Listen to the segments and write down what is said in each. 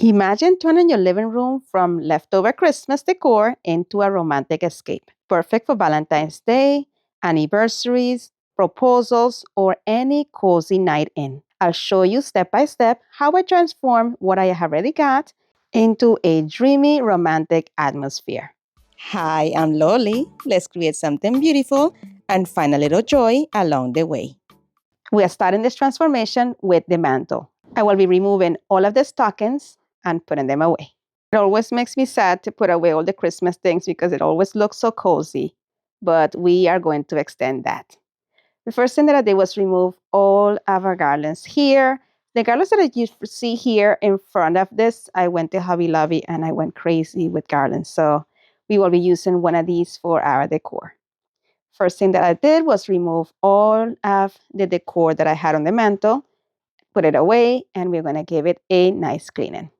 Imagine turning your living room from leftover Christmas decor into a romantic escape. Perfect for Valentine's Day, anniversaries, proposals, or any cozy night in. I'll show you step by step how I transform what I have already got into a dreamy romantic atmosphere. Hi, I'm Loli. Let's create something beautiful and find a little joy along the way. We are starting this transformation with the mantle. I will be removing all of the stockings and putting them away. It always makes me sad to put away all the Christmas things because it always looks so cozy, but we are going to extend that. The first thing that I did was remove all of our garlands here. The garlands that you see here in front of this, I went to Hobby Lobby and I went crazy with garlands. So we will be using one of these for our decor. First thing that I did was remove all of the decor that I had on the mantle, put it away, and we're going to give it a nice cleaning.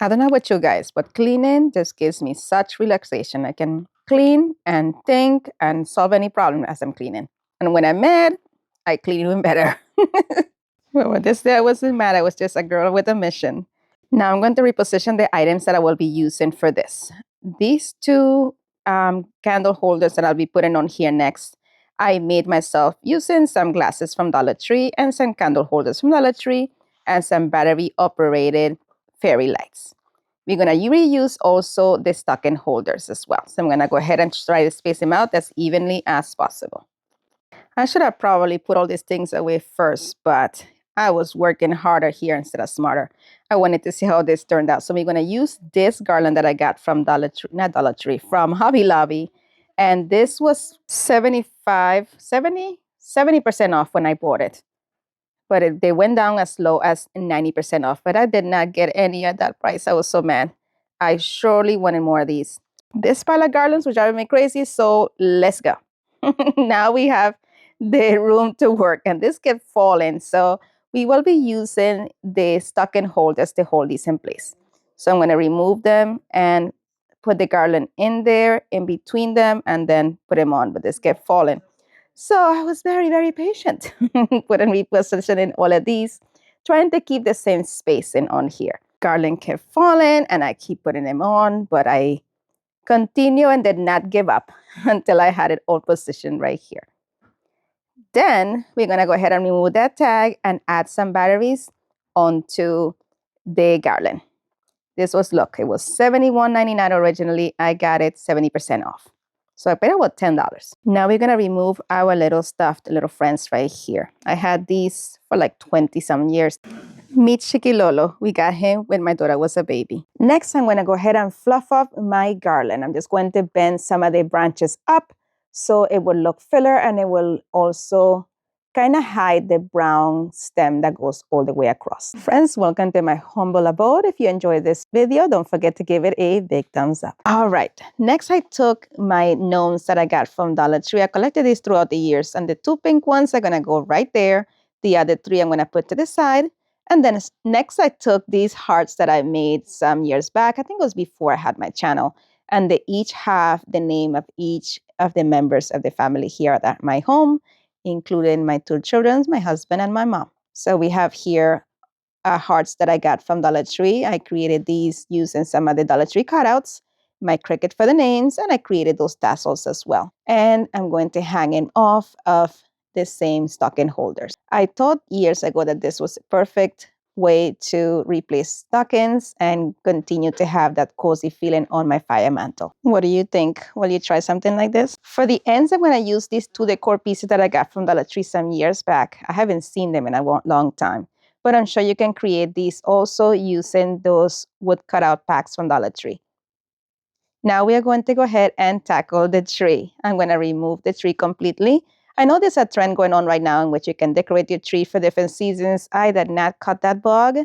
I don't know about you guys, but cleaning just gives me such relaxation. I can clean and think and solve any problem as I'm cleaning. And when I'm mad, I clean even better. Well, with this day, I wasn't mad. I was just a girl with a mission. Now I'm going to reposition the items that I will be using for this. These two candle holders that I'll be putting on here next, I made myself using some glasses from Dollar Tree and some candle holders from Dollar Tree and some battery operated fairy lights. We're going to reuse also the stocking holders as well. So I'm going to go ahead and try to space them out as evenly as possible. I should have probably put all these things away first, but I was working harder here instead of smarter. I wanted to see how this turned out. So we're going to use this garland that I got from from Hobby Lobby. And this was 70% off when I bought it. But they went down as low as 90% off. But I did not get any at that price. I was so mad. I surely wanted more of these. This pile of garlands was driving me crazy, so let's go. Now we have the room to work, and this kept falling. So we will be using the stocking holders to hold these in place. So I'm going to remove them and put the garland in there, in between them, and then put them on. But this kept falling. So I was very, very patient, putting repositioning all of these, trying to keep the same spacing on here. Garland kept falling, and I keep putting them on, but I continue and did not give up until I had it all positioned right here. Then we're going to go ahead and remove that tag and add some batteries onto the garland. This was, look, it was $71.99 originally. I got it 70% off. So I paid about $10. Now we're going to remove our little stuffed little friends right here. I had these for like 20-some years. Meet Chiquilolo. We got him when my daughter was a baby. Next, I'm going to go ahead and fluff up my garland. I'm just going to bend some of the branches up so it will look fuller, and it will also kind of hide the brown stem that goes all the way across. Friends, welcome to my humble abode. If you enjoyed this video, don't forget to give it a big thumbs up. All right, next I took my gnomes that I got from Dollar Tree. I collected these throughout the years, and the two pink ones are going to go right there. The other three I'm going to put to the side. And then next I took these hearts that I made some years back. I think it was before I had my channel. And they each have the name of each of the members of the family here at my home, including my two children, my husband, and my mom. So we have here hearts that I got from Dollar Tree. I created these using some of the Dollar Tree cutouts, my Cricut for the names, and I created those tassels as well. And I'm going to hang them off of the same stocking holders. I thought years ago that this was a perfect way to replace stockings and continue to have that cozy feeling on my fire mantle. What do you think? Will you try something like this? For the ends, I'm going to use these two decor pieces that I got from Dollar Tree some years back. I haven't seen them in a long time, but I'm sure you can create these also using those wood cutout packs from Dollar Tree. Now we are going to go ahead and tackle the tree. I'm going to remove the tree completely. I know there's a trend going on right now in which you can decorate your tree for different seasons. I did not cut that bug.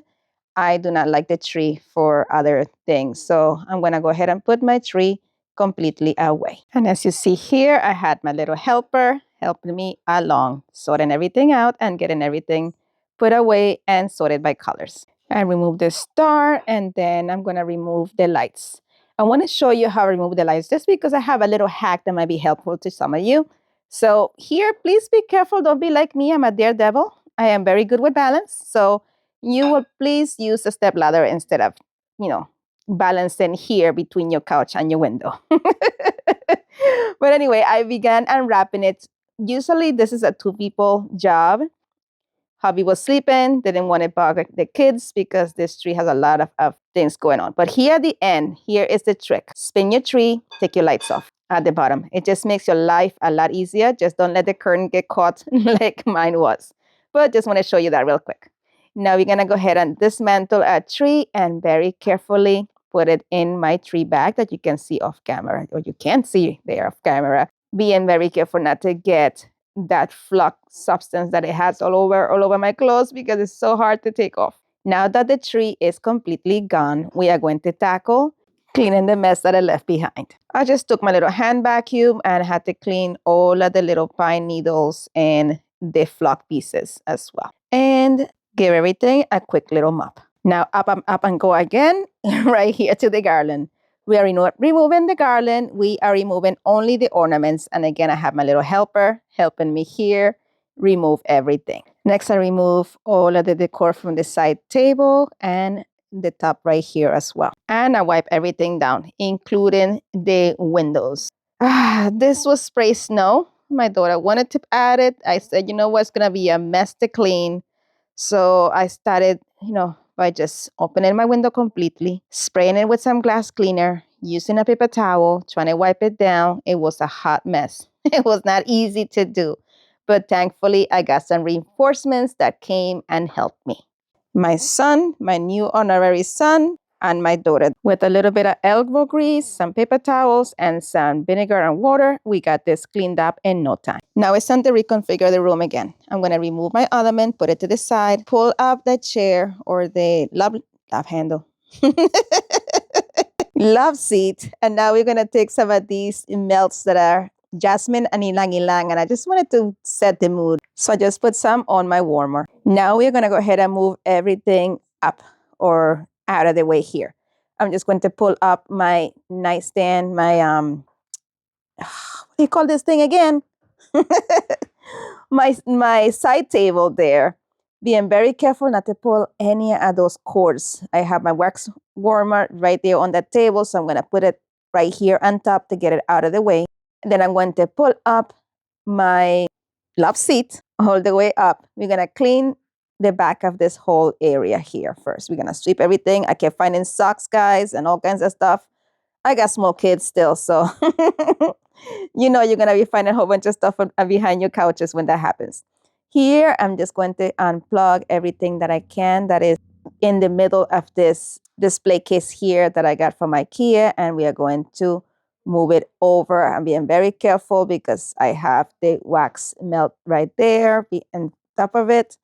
I do not like the tree for other things. So I'm going to go ahead and put my tree completely away. And as you see here, I had my little helper helping me along, sorting everything out and getting everything put away and sorted by colors. I remove the star, and then I'm going to remove the lights. I want to show you how I remove the lights just because I have a little hack that might be helpful to some of you. So here, please be careful. Don't be like me. I'm a daredevil. I am very good with balance. So you will please use a step ladder instead of balancing here between your couch and your window. But anyway, I began unwrapping it. Usually this is a 2 people job. Hubby was sleeping, didn't want to bug the kids because this tree has a lot of things going on. But here at the end, here is the trick. Spin your tree, take your lights off at the bottom. It just makes your life a lot easier. Just don't let the curtain get caught like mine was. But just want to show you that real quick. Now we're going to go ahead and dismantle our tree and very carefully put it in my tree bag that you can see off camera, or you can't see there off camera. Being very careful not to get that flux substance that it has all over my clothes because it's so hard to take off. Now that the tree is completely gone, we are going to tackle cleaning the mess that I left behind. I just took my little hand vacuum and had to clean all of the little pine needles and the flock pieces as well. And give everything a quick little mop. Now up and go again, right here to the garland. We are removing the garland. We are removing only the ornaments. And again, I have my little helper helping me here remove everything. Next, I remove all of the decor from the side table and the top right here as well. And I wipe everything down, including the windows. This was spray snow. My daughter wanted to add it. I said, you know what, it's going to be a mess to clean. So I started, by just opening my window completely, spraying it with some glass cleaner, using a paper towel, trying to wipe it down. It was a hot mess. It was not easy to do. But thankfully, I got some reinforcements that came and helped me. My son, my new honorary son, and my daughter. With a little bit of elbow grease, some paper towels, and some vinegar and water, we got this cleaned up in no time. Now it's time to reconfigure the room again. I'm going to remove my ottoman, put it to the side, pull up the chair or the love handle. Love seat. And now we're going to take some of these melts that are jasmine and ylang ylang. And I just wanted to set the mood. So I just put some on my warmer. Now we're going to go ahead and move everything up or out of the way here. I'm just going to pull up my nightstand, my, what do you call this thing again? my side table there. Being very careful not to pull any of those cords. I have my wax warmer right there on that table, so I'm going to put it right here on top to get it out of the way. And then I'm going to pull up my love seat all the way up. We're going to clean the back of this whole area here first. We're going to sweep everything. I kept finding socks, guys, and all kinds of stuff. I got small kids still, so you're going to be finding a whole bunch of stuff behind your couches when that happens. Here, I'm just going to unplug everything that I can that is in the middle of this display case here that I got from IKEA, and we are going to move it over. I'm being very careful because I have the wax melt right there on top of it.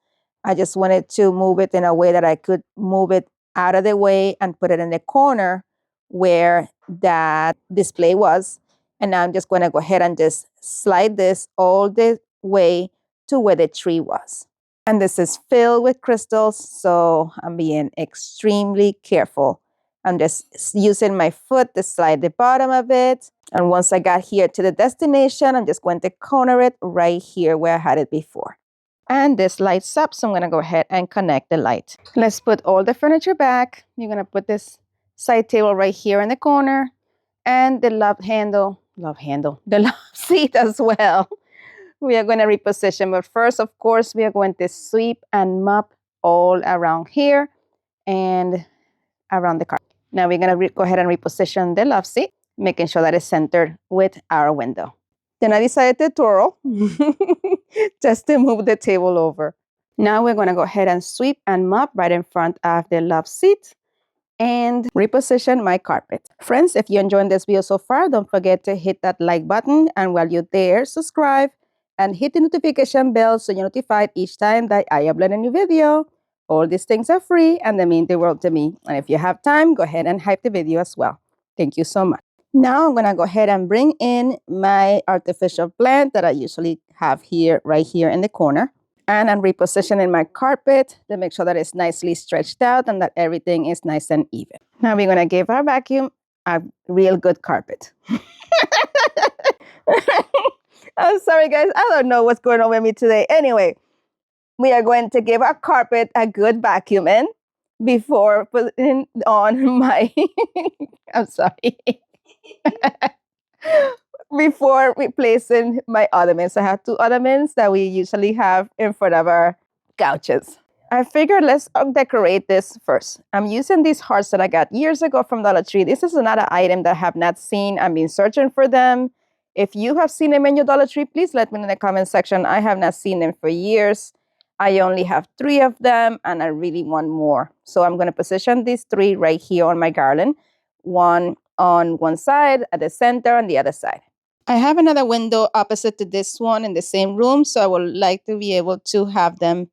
I just wanted to move it in a way that I could move it out of the way and put it in the corner where that display was. And now I'm just going to go ahead and just slide this all the way to where the tree was. And this is filled with crystals, so I'm being extremely careful. I'm just using my foot to slide the bottom of it. And once I got here to the destination, I'm just going to corner it right here where I had it before. And this lights up, so I'm going to go ahead and connect the light. Let's put all the furniture back. You're going to put this side table right here in the corner and the the love seat as well. We are going to reposition, but first, of course, we are going to sweep and mop all around here and around the carpet. Now we're going to go ahead and reposition the love seat, making sure that it's centered with our window. Then I decided to twirl just to move the table over. Now we're going to go ahead and sweep and mop right in front of the love seat and reposition my carpet. Friends, if you're enjoying this video so far, don't forget to hit that like button. And while you're there, subscribe and hit the notification bell so you're notified each time that I upload a new video. All these things are free and they mean the world to me. And if you have time, go ahead and hype the video as well. Thank you so much. Now I'm going to go ahead and bring in my artificial plant that I usually have here, right here in the corner. And I'm repositioning my carpet to make sure that it's nicely stretched out and that everything is nice and even. Now we're going to give our vacuum a real good carpet. I'm sorry, guys. I don't know what's going on with me today. Anyway, we are going to give our carpet a good vacuum in before putting on my, I'm sorry, before replacing my ottomans. I have two ottomans that we usually have in front of our couches. I figured let's decorate this first. I'm using these hearts that I got years ago from Dollar Tree. This is another item that I have not seen. I've been searching for them. If you have seen them in your Dollar Tree, please let me know in the comment section. I have not seen them for years. I only have 3 of them and I really want more. So I'm going to position these 3 right here on my garland. One on one side, at the center, and the other side. I have another window opposite to this one in the same room, so I would like to be able to have them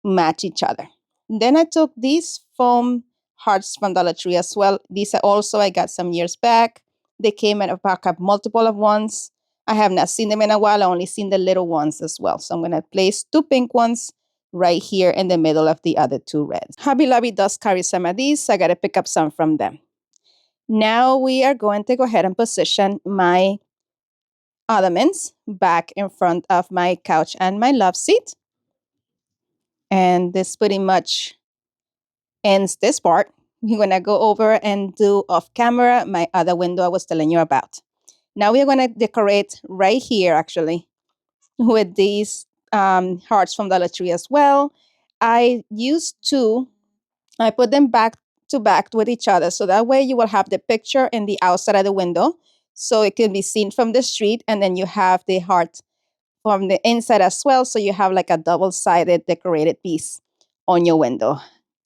match each other. Then I took these foam hearts from Dollar Tree as well. These are also I got some years back. They came in a pack of multiple of ones. I have not seen them in a while. I only seen the little ones as well. So I'm going to place 2 pink ones right here in the middle of the other 2 reds. Hobby Lobby does carry some of these, so I got to pick up some from them. Now we are going to go ahead and position my ottomans back in front of my couch and my love seat. And this pretty much ends this part. We're going to go over and do off camera my other window I was telling you about. Now we're going to decorate right here actually with these hearts from Dollar Tree as well. I used 2. I put them back to back with each other. So that way you will have the picture in the outside of the window. So it can be seen from the street. And then you have the heart from the inside as well. So you have like a double-sided decorated piece on your window.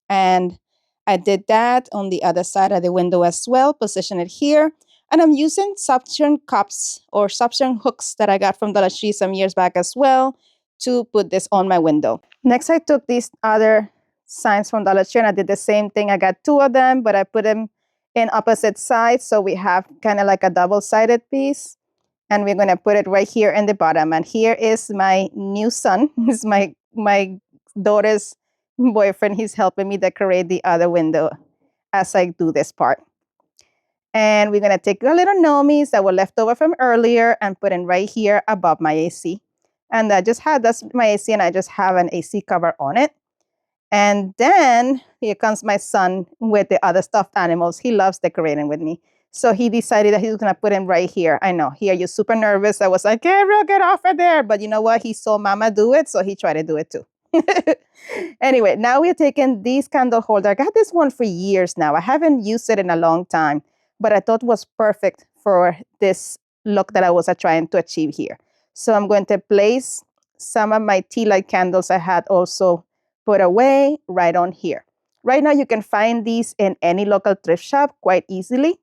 And I did that on the other side of the window as well. Position it here. And I'm using suction cups or suction hooks that I got from Dollar Tree some years back as well to put this on my window. Next, I took these other signs from Dollar Tree and I did the same thing. I got 2 of them, but I put them in opposite sides. So we have kind of like a double-sided piece. And we're going to put it right here in the bottom. And here is my new son. This is my daughter's boyfriend. He's helping me decorate the other window as I do this part. And we're going to take the little gnomies that were left over from earlier and put in right here above my AC. And that's my AC, and I just have an AC cover on it. And then here comes my son with the other stuffed animals. He loves decorating with me. So he decided that he was going to put him right here. I know, here you're super nervous. I was like, Gabriel, get off of there. But you know what? He saw Mama do it, so he tried to do it too. Anyway, now we're taking these candle holder. I got this one for years now. I haven't used it in a long time, but I thought it was perfect for this look that I was trying to achieve here. So I'm going to place some of my tea light candles I had also put away right on here. Right now, you can find these in any local thrift shop quite easily.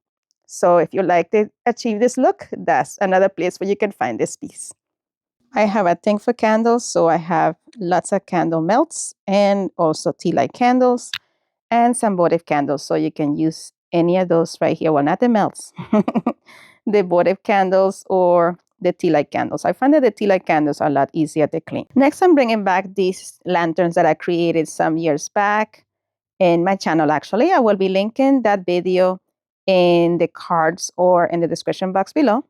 So if you like to achieve this look, that's another place where you can find this piece. I have a thing for candles, so I have lots of candle melts and also tea light candles and some votive candles. So you can use any of those right here. Well, not the melts, the votive candles or the tea light candles. I find that the tea light candles are a lot easier to clean. Next, I'm bringing back these lanterns that I created some years back in my channel. Actually, I will be linking that video in the cards or in the description box below.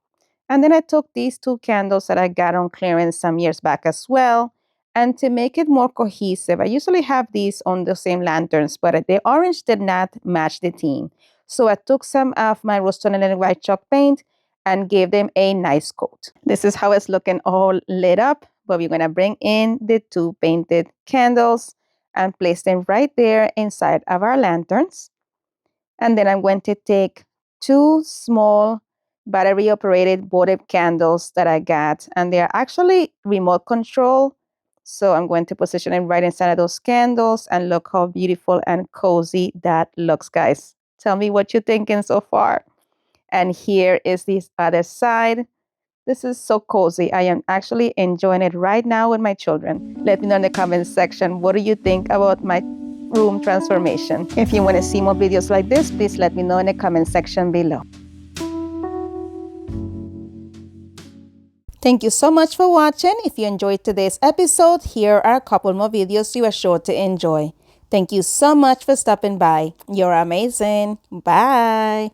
And then I took these 2 candles that I got on clearance some years back as well. And to make it more cohesive, I usually have these on the same lanterns, but the orange did not match the theme. So I took some of my rust-tonerant white chalk paint and gave them a nice coat. This is how it's looking all lit up, but we're going to bring in the 2 painted candles and place them right there inside of our lanterns. And then I'm going to take 2 small battery operated votive candles that I got, and they're actually remote control. So I'm going to position them right inside of those candles, and look how beautiful and cozy that looks, guys. Tell me what you're thinking so far. And here is this other side. This is so cozy. I am actually enjoying it right now with my children. Let me know in the comments section, what do you think about my room transformation? If you want to see more videos like this, please let me know in the comment section below. Thank you so much for watching. If you enjoyed today's episode, here are a couple more videos you are sure to enjoy. Thank you so much for stopping by. You're amazing. Bye.